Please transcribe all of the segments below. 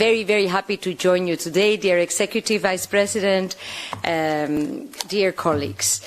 very, very happy to join you today, dear Executive Vice President, dear colleagues.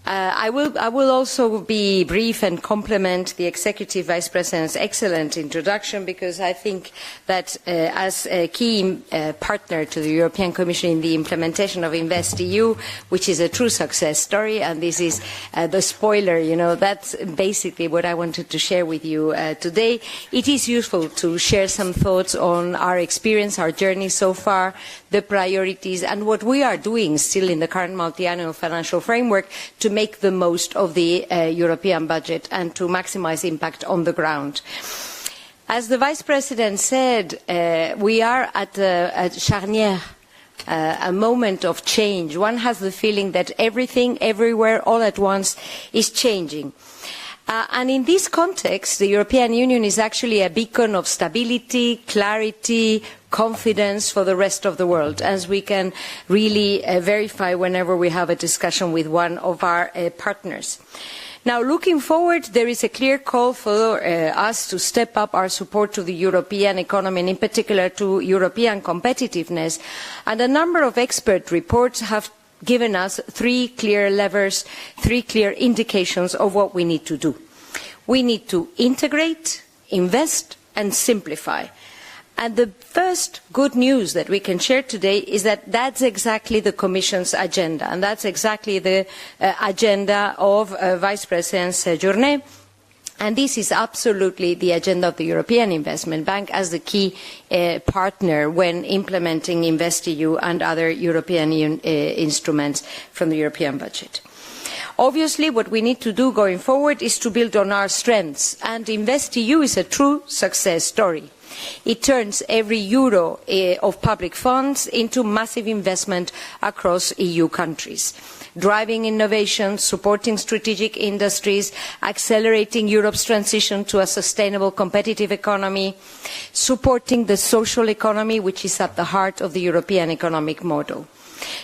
I will also be brief and compliment the Executive Vice President's excellent introduction, because I think that as a key partner to the European Commission in the implementation of InvestEU, which is a true success story, and this is the spoiler, that's basically what I wanted to share with you today. It is useful to share some thoughts on our experience, our journey so far, the priorities, and what we are doing still in the current multi-annual financial framework to make the most of the European budget and to maximize impact on the ground. As the Vice President said, we are at a charnière, a moment of change. One has the feeling that everything, everywhere, all at once is changing. And in this context, the European Union is actually a beacon of stability, clarity, confidence for the rest of the world, as we can really verify whenever we have a discussion with one of our partners. Now, looking forward, there is a clear call for us to step up our support to the European economy, and in particular to European competitiveness. And a number of expert reports have given us three clear levers, three clear indications of what we need to do. We need to integrate, invest, and simplify. And the first good news that we can share today is that that's exactly the Commission's agenda, and that's exactly the agenda of Vice President Journet. And this is absolutely the agenda of the European Investment Bank as the key partner when implementing InvestEU and other European instruments from the European budget. Obviously, what we need to do going forward is to build on our strengths, and InvestEU is a true success story. It turns every euro of public funds into massive investment across EU countries, driving innovation, supporting strategic industries, accelerating Europe's transition to a sustainable competitive economy, supporting the social economy, which is at the heart of the European economic model.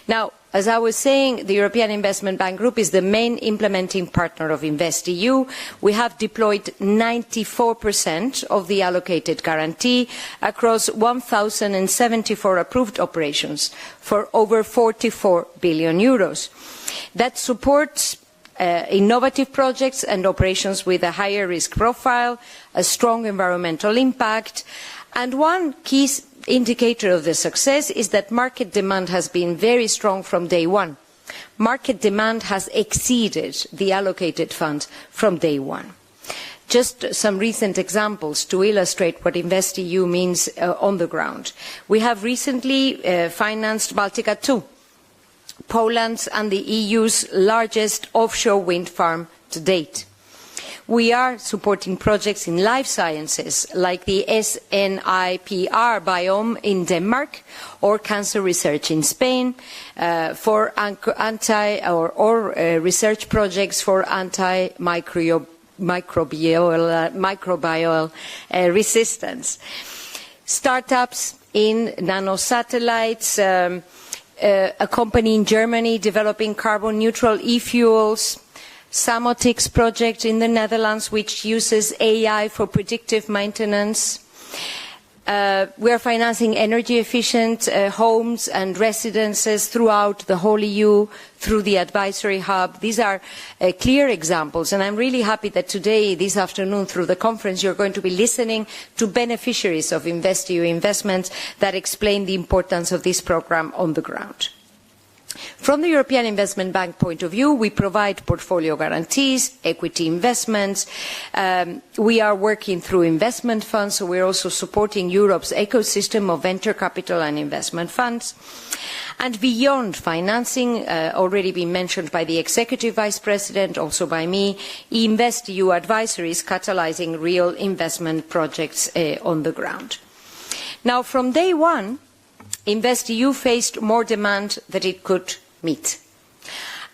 Now, as I was saying, the European Investment Bank Group is the main implementing partner of InvestEU. We have deployed 94% of the allocated guarantee across 1,074 approved operations for over 44 billion euros. That supports innovative projects and operations with a higher risk profile, a strong environmental impact, and one key indicator of the success is that market demand has been very strong from day one. Market demand has exceeded the allocated funds from day one. Just some recent examples to illustrate what InvestEU means on the ground. We have recently financed Baltica 2, Poland's and the EU's largest offshore wind farm to date. We are supporting projects in life sciences like the SNIPR biome in Denmark or cancer research in Spain for research projects for antimicrobial resistance. Startups in nanosatellites, a company in Germany developing carbon neutral e-fuels, Samotics project in the Netherlands, which uses AI for predictive maintenance. We are financing energy efficient homes and residences throughout the whole EU through the advisory hub. These are clear examples, and I'm really happy that today, this afternoon, through the conference, you're going to be listening to beneficiaries of InvestEU investments that explain the importance of this program on the ground. From the European Investment Bank point of view, we provide portfolio guarantees, equity investments. We are working through investment funds, so we're also supporting Europe's ecosystem of venture capital and investment funds. And beyond financing, already been mentioned by the Executive Vice President, also by me, InvestEU advisory is catalyzing real investment projects on the ground. Now, from day one, InvestEU faced more demand than it could meet.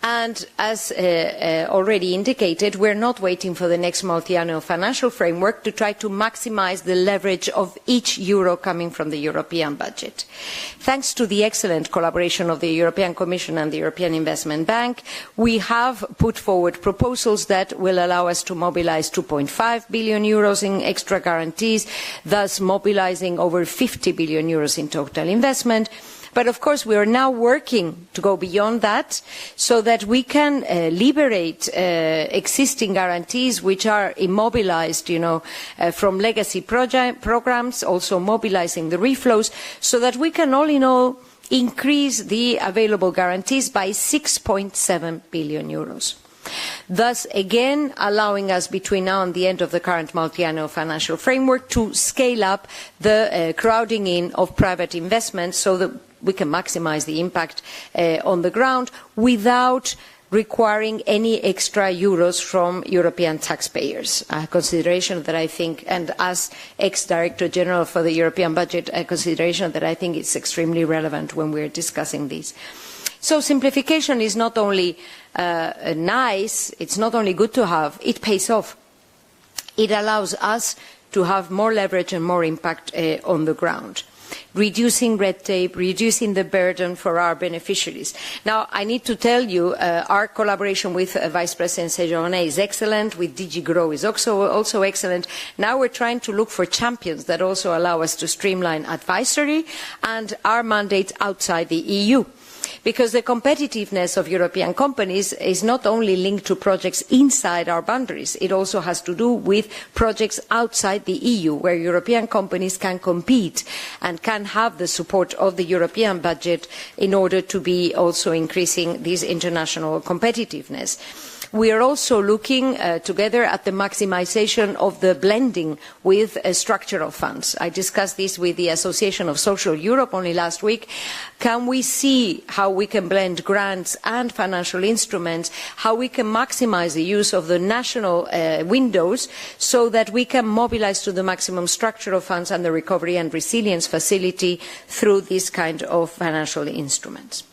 And as already indicated, we're not waiting for the next multi-annual financial framework to try to maximise the leverage of each euro coming from the European budget. Thanks to the excellent collaboration of the European Commission and the European Investment Bank, we have put forward proposals that will allow us to mobilise 2.5 billion euros in extra guarantees, thus mobilising over 50 billion euros in total investment. But of course we are now working to go beyond that so that we can liberate existing guarantees which are immobilised, from legacy programmes, also mobilising the reflows, so that we can all in all increase the available guarantees by 6.7 billion euros. Thus, again, allowing us between now and the end of the current multi-annual financial framework to scale up the crowding in of private investment so that we can maximise the impact on the ground without requiring any extra euros from European taxpayers, a consideration that I think, and as ex-Director General for the European budget, a consideration that I think is extremely relevant when we are discussing this. So simplification is not only nice, it's not only good to have, it pays off. It allows us to have more leverage and more impact on the ground. Reducing red tape, reducing the burden for our beneficiaries. Now, I need to tell you, our collaboration with Vice President Sejoane is excellent, with DG GROW is also excellent. Now we're trying to look for champions that also allow us to streamline advisory and our mandate outside the EU. Because the competitiveness of European companies is not only linked to projects inside our boundaries, it also has to do with projects outside the EU, where European companies can compete and can have the support of the European budget in order to be also increasing this international competitiveness. We are also looking together at the maximisation of the blending with structural funds. I discussed this with the Association of Social Europe only last week. Can we see how we can blend grants and financial instruments, how we can maximise the use of the national windows so that we can mobilise to the maximum structural funds and the Recovery and Resilience Facility through this kind of financial instruments.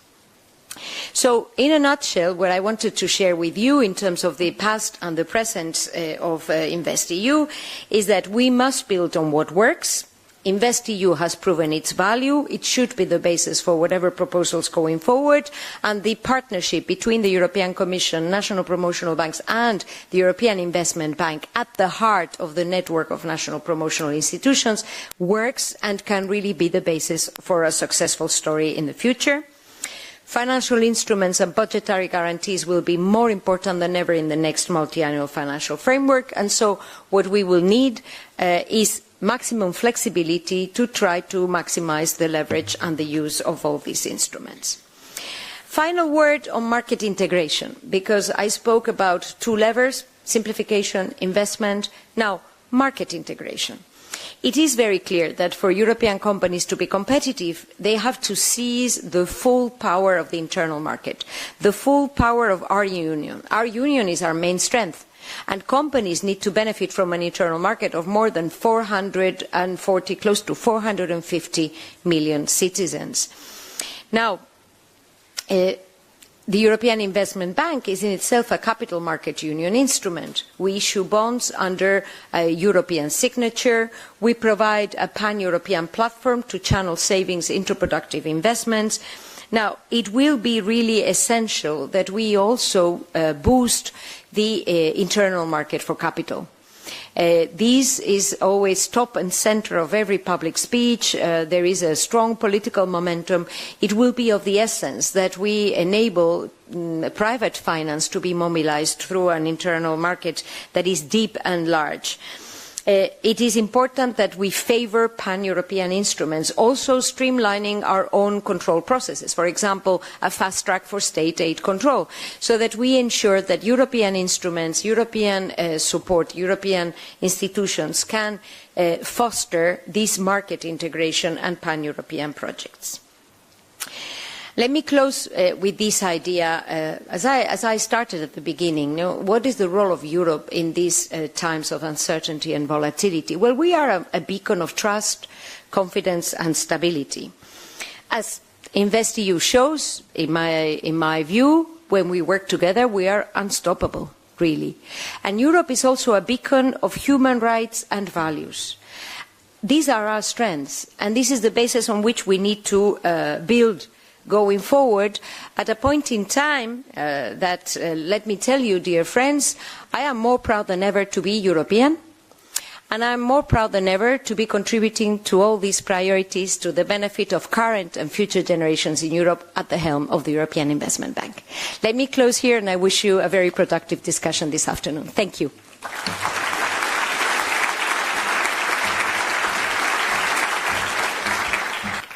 So, in a nutshell, what I wanted to share with you in terms of the past and the present of InvestEU is that we must build on what works. InvestEU has proven its value. It should be the basis for whatever proposals going forward. And the partnership between the European Commission, national promotional banks and the European Investment Bank at the heart of the network of national promotional institutions works and can really be the basis for a successful story in the future. Financial instruments and budgetary guarantees will be more important than ever in the next multi-annual financial framework, and so what we will need is maximum flexibility to try to maximise the leverage and the use of all these instruments. Final word on market integration, because I spoke about two levers, simplification, investment, now market integration. It is very clear that for European companies to be competitive, they have to seize the full power of the internal market, the full power of our union. Our union is our main strength, and companies need to benefit from an internal market of more than 440, close to 450 million citizens. Now, the European Investment Bank is in itself a capital market union instrument. We issue bonds under a European signature. We provide a pan-European platform to channel savings into productive investments. Now, it will be really essential that we also boost the internal market for capital. This is always top and centre of every public speech. There is a strong political momentum. It will be of the essence that we enable private finance to be mobilised through an internal market that is deep and large. It is important that we favour pan-European instruments, also streamlining our own control processes, for example, a fast track for state aid control, so that we ensure that European instruments, European support, European institutions can foster this market integration and pan-European projects. Let me close with this idea, as I started at the beginning. What is the role of Europe in these times of uncertainty and volatility? Well, we are a beacon of trust, confidence and stability. As InvestEU shows, in my view, when we work together, we are unstoppable, really. And Europe is also a beacon of human rights and values. These are our strengths, and this is the basis on which we need to build going forward at a point in time that, let me tell you, dear friends, I am more proud than ever to be European, and I am more proud than ever to be contributing to all these priorities to the benefit of current and future generations in Europe at the helm of the European Investment Bank. Let me close here, and I wish you a very productive discussion this afternoon. Thank you.